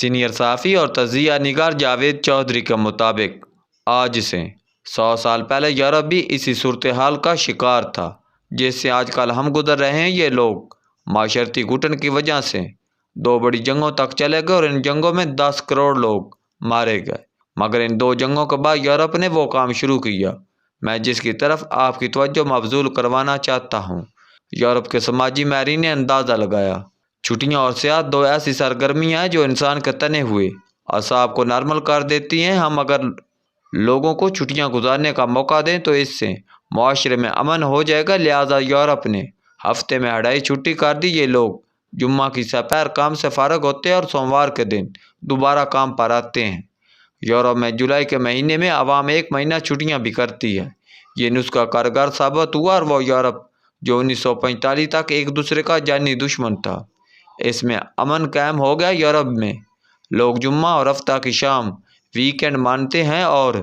Senior صحافی اور تجزیہ نگار جاوید چودھری کے مطابق آج سے 100 سال پہلے یورپ بھی اسی صورتحال کا شکار تھا جس سے آج کل ہم گزر رہے ہیں۔ یہ لوگ معاشرتی گھٹن کی وجہ سے 2 بڑی جنگوں تک چلے گئے اور ان جنگوں میں 10 کروڑ لوگ مارے گئے، مگر ان 2 جنگوں کے بعد یورپ نے وہ کام شروع کیا میں جس کی طرف آپ کی توجہ مبذول کروانا چاہتا ہوں۔ یورپ کے سماجی ماہرین نے اندازہ لگایا چھٹیاں اور سیاحت 2 ایسی سرگرمیاں ہیں جو انسان کے تنے ہوئے اعصاب کو نارمل کر دیتی ہیں۔ ہم اگر لوگوں کو چھٹیاں گزارنے کا موقع دیں تو اس سے معاشرے میں امن ہو جائے گا، لہٰذا یورپ نے ہفتے میں 2.5 چھٹی کر دی۔ یہ لوگ جمعہ کی سپہر کام سے فارغ ہوتے ہیں اور سوموار کے دن دوبارہ کام پر آتے ہیں۔ یورپ میں جولائی کے مہینے میں عوام 1 مہینہ چھٹیاں بھی کرتی ہے۔ یہ نسخہ کارگر ثابت ہوا اور وہ یورپ جو 1945 تک ایک دوسرے کا جانی دشمن تھا، اس میں امن قائم ہو گیا۔ یورپ میں لوگ جمعہ اور ہفتہ کی شام ویکینڈ مانتے ہیں اور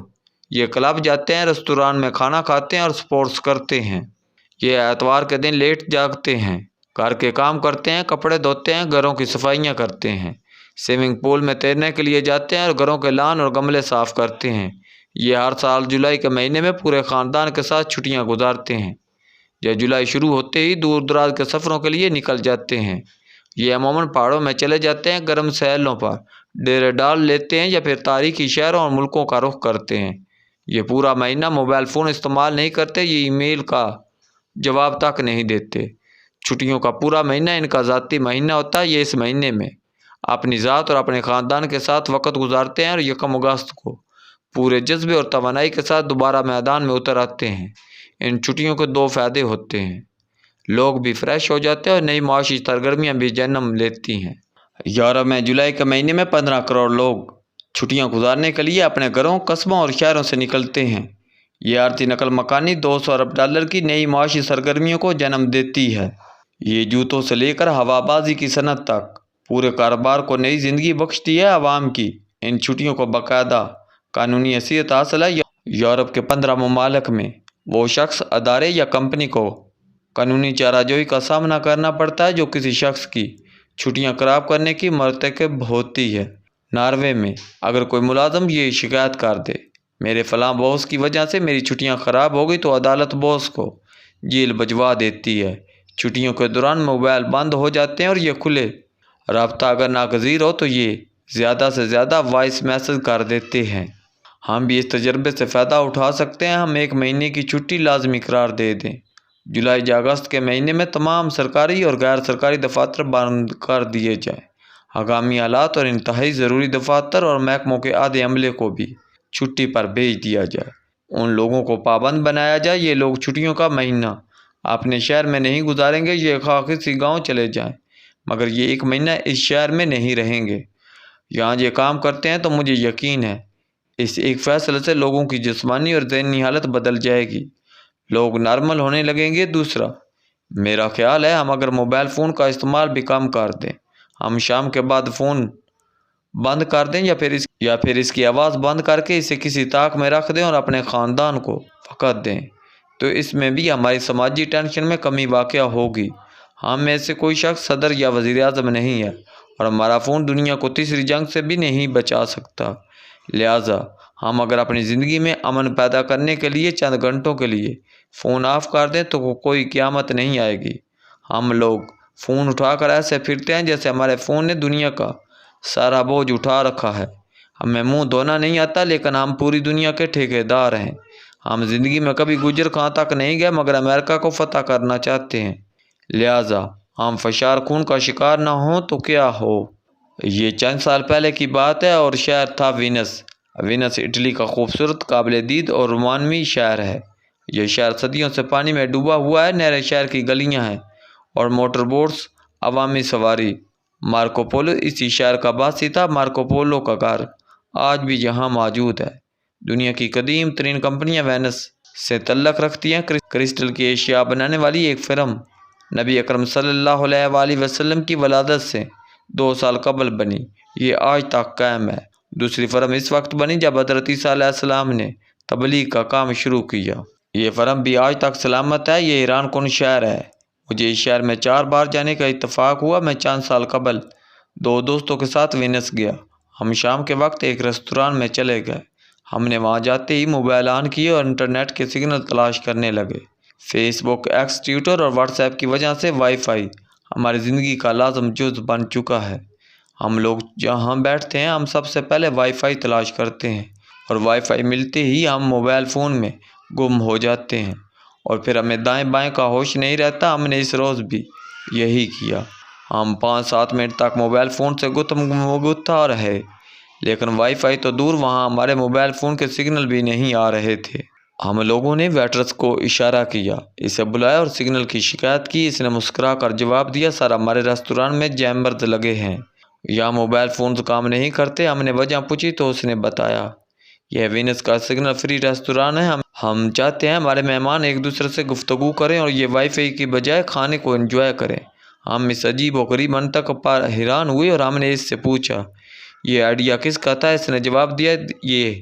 یہ کلب جاتے ہیں، ریستوران میں کھانا کھاتے ہیں اور سپورٹس کرتے ہیں۔ یہ اتوار کے دن لیٹ جاگتے ہیں، گھر کے کام کرتے ہیں، کپڑے دھوتے ہیں، گھروں کی صفائیاں کرتے ہیں، سوئمنگ پول میں تیرنے کے لیے جاتے ہیں اور گھروں کے لان اور گملے صاف کرتے ہیں۔ یہ ہر سال جولائی کے مہینے میں پورے خاندان کے ساتھ چھٹیاں گزارتے ہیں۔ یہ جولائی شروع ہوتے ہی دور دراز کے سفروں کے لیے نکل جاتے ہیں۔ یہ عموماً پہاڑوں میں چلے جاتے ہیں، گرم سیلوں پر ڈیرے ڈال لیتے ہیں یا پھر تاریخی شہروں اور ملکوں کا رخ کرتے ہیں۔ یہ پورا مہینہ موبائل فون استعمال نہیں کرتے، یہ ای میل کا جواب تک نہیں دیتے۔ چھٹیوں کا پورا مہینہ ان کا ذاتی مہینہ ہوتا ہے۔ یہ اس مہینے میں اپنی ذات اور اپنے خاندان کے ساتھ وقت گزارتے ہیں اور 1 اگست کو پورے جذبے اور توانائی کے ساتھ دوبارہ میدان میں اتر آتے ہیں۔ ان چھٹیوں کے 2 فائدے ہوتے ہیں، لوگ بھی فریش ہو جاتے ہیں اور نئی معاشی سرگرمیاں بھی جنم لیتی ہیں۔ یورپ میں جولائی کے مہینے میں 15 کروڑ لوگ چھٹیاں گزارنے کے لیے اپنے گھروں، قصبوں اور شہروں سے نکلتے ہیں۔ یہ عارضی نقل مکانی $200 ارب کی نئی معاشی سرگرمیوں کو جنم دیتی ہے۔ یہ جوتوں سے لے کر ہوا بازی کی صنعت تک پورے کاروبار کو نئی زندگی بخشتی ہے۔ عوام کی ان چھٹیوں کو باقاعدہ قانونی حیثیت حاصل ہے۔ یورپ کے 15 ممالک میں وہ شخص، ادارے یا کمپنی کو قانونی چارہ جوئی کا سامنا کرنا پڑتا ہے جو کسی شخص کی چھٹیاں خراب کرنے کی مرتکب ہوتی ہے۔ ناروے میں اگر کوئی ملازم یہ شکایت کر دے میرے فلاں باس کی وجہ سے میری چھٹیاں خراب ہو گئی تو عدالت باس کو جیل بھجوا دیتی ہے۔ چھٹیوں کے دوران موبائل بند ہو جاتے ہیں اور یہ کھلے رابطہ اگر ناگزیر ہو تو یہ زیادہ سے زیادہ وائس میسج کر دیتے ہیں۔ ہم بھی اس تجربے سے فائدہ اٹھا سکتے ہیں۔ ہم 1 مہینے کی چھٹی لازمی قرار دے دیں۔ جولائی یا اگست کے مہینے میں تمام سرکاری اور غیر سرکاری دفاتر بند کر دیے جائیں۔ ہنگامی حالات اور انتہائی ضروری دفاتر اور محکموں کے آدھے عملے کو بھی چھٹی پر بھیج دیا جائے۔ ان لوگوں کو پابند بنایا جائے۔ یہ لوگ چھٹیوں کا مہینہ اپنے شہر میں نہیں گزاریں گے، یہ کسی گاؤں چلے جائیں، مگر یہ 1 مہینہ اس شہر میں نہیں رہیں گے۔ یہاں یہ کام کرتے ہیں تو مجھے یقین ہے اس ایک فیصلے سے لوگوں کی جسمانی اور ذہنی حالت بدل جائے گی، لوگ نارمل ہونے لگیں گے۔ دوسرا، میرا خیال ہے ہم اگر موبائل فون کا استعمال بھی کم کر دیں، ہم شام کے بعد فون بند کر دیں یا پھر اس کی آواز بند کر کے اسے کسی طاق میں رکھ دیں اور اپنے خاندان کو وقت دیں، تو اس میں بھی ہماری سماجی ٹینشن میں کمی واقع ہوگی۔ ہم میں سے کوئی شخص صدر یا وزیر اعظم نہیں ہے اور ہمارا فون دنیا کو تیسری جنگ سے بھی نہیں بچا سکتا، لہٰذا ہم اگر اپنی زندگی میں امن پیدا کرنے کے لیے چند گھنٹوں کے لیے فون آف کر دیں تو کوئی قیامت نہیں آئے گی۔ ہم لوگ فون اٹھا کر ایسے پھرتے ہیں جیسے ہمارے فون نے دنیا کا سارا بوجھ اٹھا رکھا ہے۔ ہمیں منہ دھونا نہیں آتا لیکن ہم پوری دنیا کے ٹھیکیدار ہیں۔ ہم زندگی میں کبھی گجر خاں تک نہیں گئے مگر امریکہ کو فتح کرنا چاہتے ہیں، لہٰذا ہم فشار خون کا شکار نہ ہوں تو کیا ہو۔ یہ چند سال پہلے کی بات ہے اور شہر تھا وینس۔ وینس اٹلی کا خوبصورت، قابل دید اور رومانوی شہر ہے۔ یہ شہر صدیوں سے پانی میں ڈوبا ہوا ہے۔ نہریں شہر کی گلیاں ہیں اور موٹر بوٹس، عوامی سواری۔ مارکو پولو اسی شہر کا باسی تھا۔ مارکو پولو کا گھر آج بھی یہاں موجود ہے۔ دنیا کی قدیم ترین کمپنیاں وینس سے تعلق رکھتی ہیں۔ کرسٹل کی اشیاء بنانے والی ایک فرم نبی اکرم صلی اللہ علیہ وآلہ وسلم کی ولادت سے 2 سال قبل بنی، یہ آج تک قائم ہے۔ دوسری فرم اس وقت بنی جب حضرت عیسیٰ علیہ السلام نے تبلیغ کا کام شروع کیا۔ یہ فرم بھی آج تک سلامت ہے۔ یہ حیران کن شہر ہے۔ مجھے اس شہر میں 4 بار جانے کا اتفاق ہوا۔ میں چند سال قبل 2 دوستوں کے ساتھ وینس گیا ہم شام کے وقت ایک ریستوران میں چلے گئے۔ ہم نے وہاں جاتے ہی موبائل آن کیے اور انٹرنیٹ کے سگنل تلاش کرنے لگے۔ فیس بک، ایکس، ٹویٹر اور واٹس ایپ کی وجہ سے وائی فائی ہماری زندگی کا لازم جز بن چکا ہے۔ ہم لوگ جہاں بیٹھتے ہیں ہم سب سے پہلے وائی فائی تلاش کرتے ہیں، اور وائی فائی ملتے ہی ہم موبائل فون میں گم ہو جاتے ہیں، اور پھر ہمیں دائیں بائیں کا ہوش نہیں رہتا۔ ہم نے اس روز بھی یہی کیا۔ ہم 5-7 منٹ تک موبائل فون سے گفتگو رہے، لیکن وائی فائی تو دور، وہاں ہمارے موبائل فون کے سگنل بھی نہیں آ رہے تھے۔ ہم لوگوں نے ویٹرس کو اشارہ کیا، اسے بلایا اور سگنل کی شکایت کی۔ اس نے مسکرا کر جواب دیا، سر ہمارے ریستوران میں جیمرز لگے ہیں، یہاں موبائل فونز کام نہیں کرتے۔ ہم نے وجہ پوچھی تو اس نے بتایا، یہ وینس کا سگنل فری ریستوران ہے، ہم چاہتے ہیں ہمارے مہمان ایک دوسرے سے گفتگو کریں اور یہ وائی فائی کی بجائے کھانے کو انجوائے کریں۔ ہم اس عجیب و غریب منطق پر حیران ہوئے اور ہم نے اس سے پوچھا، یہ آئیڈیا کس کا تھا؟ اس نے جواب دیا، یہ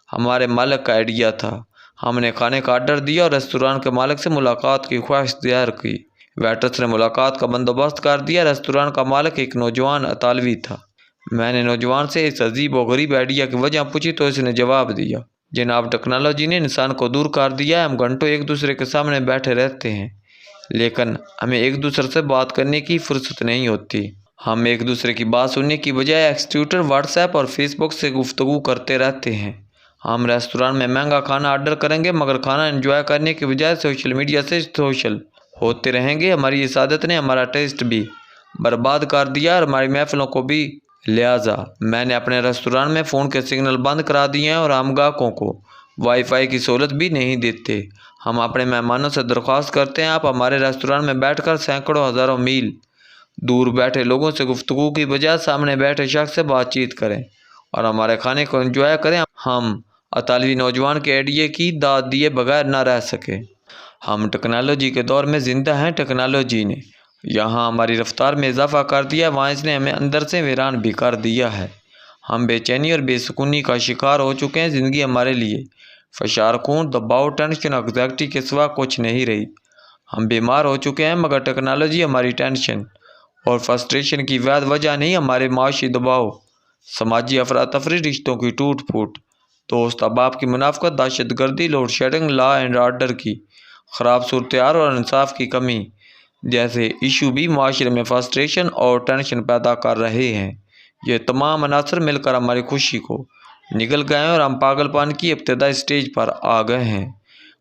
ہمارے مالک کا آئیڈیا تھا۔ ہم نے کھانے کا آرڈر دیا اور ریستوران کے مالک سے ملاقات کی خواہش ظاہر کی۔ ویٹرس نے ملاقات کا بندوبست کر دیا۔ ریستوران کا مالک ایک نوجوان اطالوی تھا۔ میں نے نوجوان سے اس عجیب و غریب آئیڈیا کی وجہ پوچھی تو اس نے جواب دیا، جناب ٹیکنالوجی نے انسان کو دور کر دیا ہے، ہم گھنٹوں ایک دوسرے کے سامنے بیٹھے رہتے ہیں، لیکن ہمیں ایک دوسرے سے بات کرنے کی فرصت نہیں ہوتی۔ ہم ایک دوسرے کی بات سننے کی بجائے ایکس، ٹویٹر، واٹس ایپ اور فیس بک سے گفتگو کرتے رہتے ہیں۔ ہم ریستوران میں مہنگا کھانا آرڈر کریں گے مگر کھانا انجوائے کرنے کی بجائے سوشل میڈیا سے سوشل ہوتے رہیں گے۔ ہماری اس عادت نے ہمارا ٹیسٹ بھی برباد کر دیا اور ہماری محفلوں کو بھی۔ لہٰذا میں نے اپنے ریستوران میں فون کے سگنل بند کرا دیے ہیں اور ہم گاہکوں کو وائی فائی کی سہولت بھی نہیں دیتے۔ ہم اپنے مہمانوں سے درخواست کرتے ہیں، آپ ہمارے ریستوران میں بیٹھ کر سینکڑوں ہزاروں میل دور بیٹھے لوگوں سے گفتگو کی بجائے سامنے بیٹھے شخص سے بات چیت کریں اور ہمارے کھانے کو انجوائے کریں۔ ہم اطالوی نوجوان کے آئیڈیا کی داد دیے بغیر نہ رہ سکے۔ ہم ٹیکنالوجی کے دور میں زندہ ہیں۔ ٹیکنالوجی نے یہاں ہماری رفتار میں اضافہ کر دیا، وہاں اس نے ہمیں اندر سے ویران بھی کر دیا ہے۔ ہم بے چینی اور بے سکونی کا شکار ہو چکے ہیں۔ زندگی ہمارے لیے فشار خون، دباؤ، ٹینشن، انگزائٹی کے سوا کچھ نہیں رہی۔ ہم بیمار ہو چکے ہیں، مگر ٹیکنالوجی ہماری ٹینشن اور فرسٹریشن کی واحد وجہ نہیں۔ ہمارے معاشی دباؤ، سماجی افراتفری، رشتوں کی ٹوٹ پھوٹ، دوست احباب کی منافقت، دہشت گردی، load shedding, law and order کی خراب صورتحال اور انصاف کی کمی جیسے ایشو بھی معاشرے میں فرسٹریشن اور ٹینشن پیدا کر رہے ہیں۔ یہ تمام عناصر مل کر ہماری خوشی کو نگل گئے ہیں اور ہم پاگل پن کی ابتدائی سٹیج پر آ گئے ہیں۔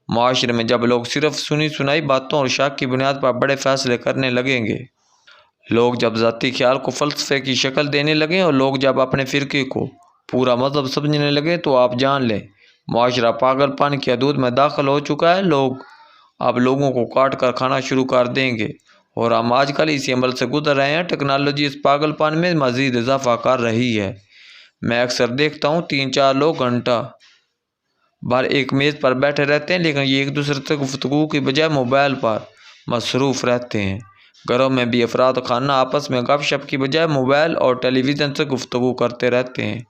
معاشرے میں جب لوگ صرف سنی سنائی باتوں اور شک کی بنیاد پر بڑے فیصلے کرنے لگیں گے، لوگ جب ذاتی خیال کو فلسفے کی شکل دینے لگیں اور لوگ جب اپنے فرقے کو پورا مذہب سمجھنے لگے، تو آپ جان لیں معاشرہ پاگل پن کی حدود میں داخل ہو چکا ہے۔ لوگ اب لوگوں کو کاٹ کر کھانا شروع کر دیں گے، اور ہم آج کل اسی عمل سے گزر رہے ہیں۔ ٹیکنالوجی اس پاگل پن میں مزید اضافہ کر رہی ہے۔ میں اکثر دیکھتا ہوں 3-4 لوگ گھنٹہ بھر ایک میز پر بیٹھے رہتے ہیں، لیکن یہ ایک دوسرے سے گفتگو کی بجائے موبائل پر مصروف رہتے ہیں۔ گھروں میں بھی افراد خانہ آپس میں گپ شپ کی بجائے موبائل اور ٹیلی ویژن سے گفتگو کرتے رہتے ہیں۔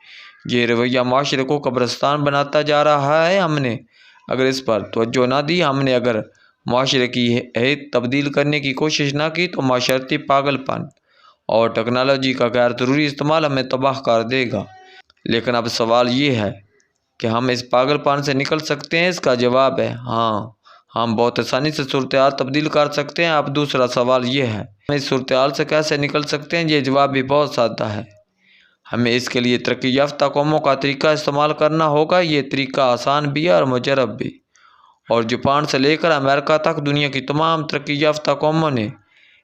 یہ رویہ معاشرے کو قبرستان بناتا جا رہا ہے۔ ہم نے اگر اس پر توجہ نہ دی، ہم نے اگر معاشرے کی ہیئت تبدیل کرنے کی کوشش نہ کی، تو معاشرتی پاگل پن اور ٹیکنالوجی کا غیر ضروری استعمال ہمیں تباہ کر دے گا۔ لیکن اب سوال یہ ہے کہ ہم اس پاگل پن سے نکل سکتے ہیں؟ اس کا جواب ہے ہاں، ہم بہت آسانی سے صورتحال تبدیل کر سکتے ہیں۔ اب دوسرا سوال یہ ہے، ہم اس صورتحال سے کیسے نکل سکتے ہیں؟ یہ جواب بھی بہت سادہ ہے، ہمیں اس کے لیے ترقی یافتہ قوموں کا طریقہ استعمال کرنا ہوگا۔ یہ طریقہ آسان بھی ہے اور مجرب بھی، اور جاپان سے لے کر امریکہ تک دنیا کی تمام ترقی یافتہ قوموں نے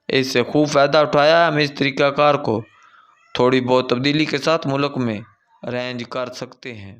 اس سے خوب فائدہ اٹھایا ہے۔ ہم اس طریقہ کار کو تھوڑی بہت تبدیلی کے ساتھ ملک میں ارینج کر سکتے ہیں۔